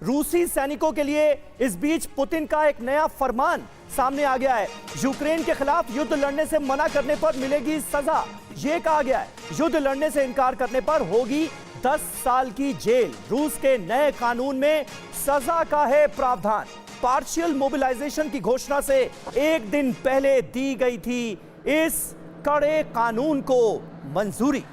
रूसी सैनिकों के लिए इस बीच पुतिन का एक नया फरमान सामने आ गया है। यूक्रेन के खिलाफ युद्ध लड़ने से मना करने पर मिलेगी सजा। यह कहा गया है युद्ध लड़ने से इनकार करने पर होगी 10 साल की जेल। रूस के नए कानून में सजा का है प्रावधान। पार्शियल मोबिलाइजेशन की घोषणा से एक दिन पहले दी गई थी इस कड़े कानून को मंजूरी।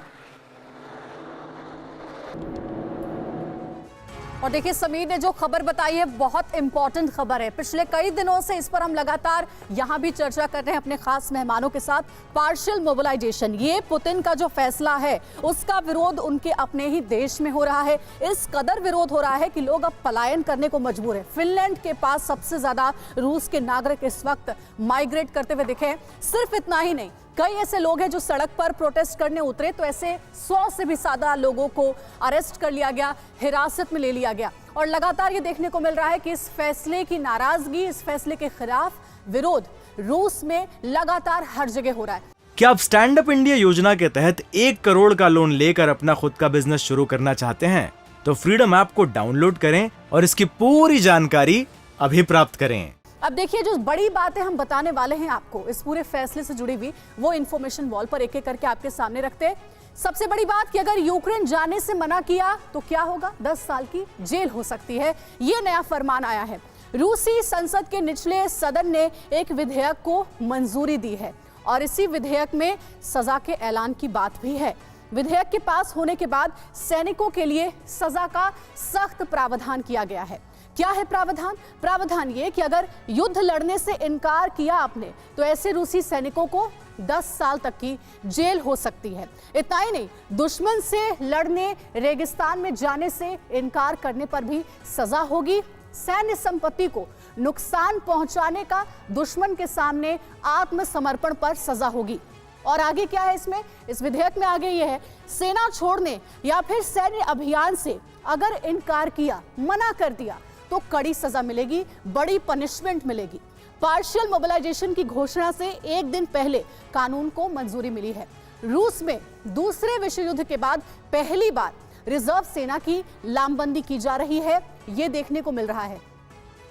और देखिए, समीर ने जो खबर बताई है बहुत इंपॉर्टेंट खबर है। पिछले कई दिनों से इस पर हम लगातार यहां भी चर्चा कर रहे हैं अपने खास मेहमानों के साथ। पार्शियल मोबिलाइजेशन, ये पुतिन का जो फैसला है उसका विरोध उनके अपने ही देश में हो रहा है। इस कदर विरोध हो रहा है कि लोग अब पलायन करने को मजबूर है। फिनलैंड के पास सबसे ज्यादा रूस के नागरिक इस वक्त माइग्रेट करते हुए दिखे। सिर्फ इतना ही नहीं, कई ऐसे लोग हैं जो सड़क पर प्रोटेस्ट करने उतरे तो ऐसे 100 से भी ज्यादा लोगों को अरेस्ट कर लिया गया, हिरासत में ले लिया गया। और लगातार ये देखने को मिल रहा है कि इस फैसले की नाराजगी, इस फैसले के खिलाफ विरोध रूस में लगातार हर जगह हो रहा है। क्या आप स्टैंड अप इंडिया योजना के तहत 1 करोड़ का लोन लेकर अपना खुद का बिजनेस शुरू करना चाहते हैं? तो फ्रीडम ऐप को डाउनलोड करें और इसकी पूरी जानकारी अभी प्राप्त करें। अब देखिए, जो बड़ी बातें हम बताने वाले हैं आपको इस पूरे फैसले से जुड़ी हुई, वो इन्फॉर्मेशन वॉल पर एक एक करके आपके सामने रखते हैं। सबसे बड़ी बात कि अगर यूक्रेन जाने से मना किया तो क्या होगा? 10 साल की जेल हो सकती है। ये नया फरमान आया है। रूसी संसद के निचले सदन ने एक विधेयक को मंजूरी दी है और इसी विधेयक में सजा के ऐलान की बात भी है। विधेयक के पास होने के बाद सैनिकों के लिए सजा का सख्त प्रावधान किया गया है। क्या है प्रावधान? प्रावधान ये कि अगर युद्ध लड़ने से इनकार किया आपने तो ऐसे रूसी सैनिकों को 10 साल तक की जेल हो सकती है। इतना ही नहीं, दुश्मन से लड़ने, रेगिस्तान में जाने से इनकार करने पर भी सजा होगी। सैन्य संपत्ति को नुकसान पहुंचाने का दुश्मन के सामने आत्मसमर्पण पर सजा होगी। और आगे क्या है इसमें? इस विधेयक में आगे ये है, सेना छोड़ने या फिर सैन्य अभियान से अगर इनकार किया, मना कर दिया तो कड़ी सजा मिलेगी, बड़ी पनिशमेंट मिलेगी। पार्शियल मोबिलाइजेशन की घोषणा से एक दिन पहले कानून को मंजूरी मिली है। रूस में दूसरे विश्व युद्ध के बाद पहली बार रिजर्व सेना की लामबंदी की जा रही है, यह देखने को मिल रहा है।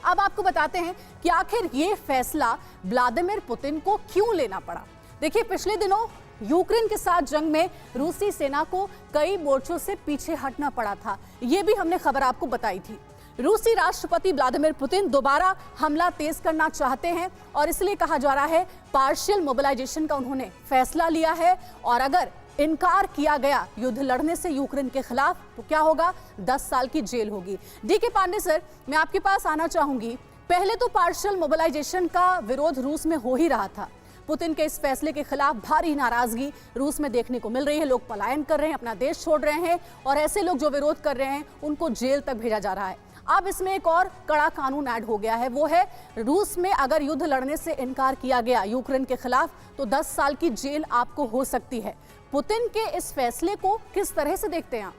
अब आपको बताते हैं कि आखिर यह फैसला व्लादिमीर पुतिन को क्यों लेना पड़ा। देखिए, पिछले दिनों यूक्रेन के साथ जंग में रूसी सेना को कई मोर्चों से पीछे हटना पड़ा था। यह भी हमने खबर आपको बताई थी। रूसी राष्ट्रपति व्लादिमीर पुतिन दोबारा हमला तेज करना चाहते हैं और इसलिए कहा जा रहा है पार्शियल मोबिलाइजेशन का उन्होंने फैसला लिया है। और अगर इनकार किया गया युद्ध लड़ने से यूक्रेन के खिलाफ तो क्या होगा? 10 साल की जेल होगी। डीके पांडे सर, मैं आपके पास आना चाहूंगी। पहले तो पार्शियल मोबिलाइजेशन का विरोध रूस में हो ही रहा था। पुतिन के इस फैसले के खिलाफ भारी नाराजगी रूस में देखने को मिल रही है। लोग पलायन कर रहे हैं, अपना देश छोड़ रहे हैं और ऐसे लोग जो विरोध कर रहे हैं उनको जेल तक भेजा जा रहा है। अब इसमें एक और कड़ा कानून ऐड हो गया है, वो है रूस में अगर युद्ध लड़ने से इनकार किया गया यूक्रेन के खिलाफ तो 10 साल की जेल आपको हो सकती है। पुतिन के इस फैसले को किस तरह से देखते हैं आप?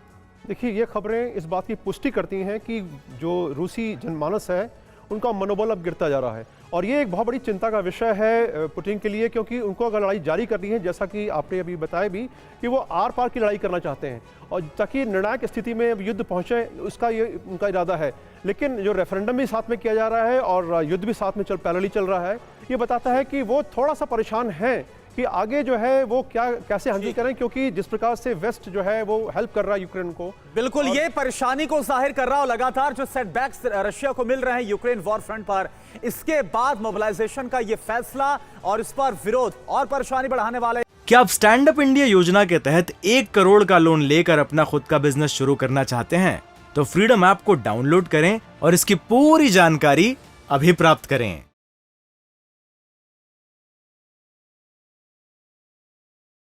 देखिए, ये खबरें इस बात की पुष्टि करती हैं कि जो रूसी जनमानस है उनका मनोबल अब गिरता जा रहा है और ये एक बहुत बड़ी चिंता का विषय है पुतिन के लिए, क्योंकि उनको अगर लड़ाई जारी करनी है, जैसा कि आपने अभी बताया भी कि वो आर पार की लड़ाई करना चाहते हैं और ताकि निर्णायक स्थिति में युद्ध पहुंचे, उसका ये उनका इरादा है। लेकिन जो रेफरेंडम भी साथ में किया जा रहा है और युद्ध भी साथ में पैरेलली चल रहा है, ये बताता है कि वो थोड़ा सा परेशान है कि आगे जो है वो कैसे हैंडल करें, क्योंकि जिस प्रकार से वेस्ट जो है वो हेल्प कर रहा है यूक्रेन को। बिल्कुल, ये परेशानी को जाहिर कर रहा है। लगातार जो सेटबैक्स रशिया को मिल रहे हैं यूक्रेन वॉर फ्रंट पर, इसके बाद मोबिलाइजेशन का ये फैसला और इस पर विरोध और परेशानी बढ़ाने वाले। क्या आप स्टैंड अप इंडिया योजना के तहत 1 करोड़ का लोन लेकर अपना खुद का बिजनेस शुरू करना चाहते हैं? तो फ्रीडम ऐप को डाउनलोड करें और इसकी पूरी जानकारी अभी प्राप्त करें।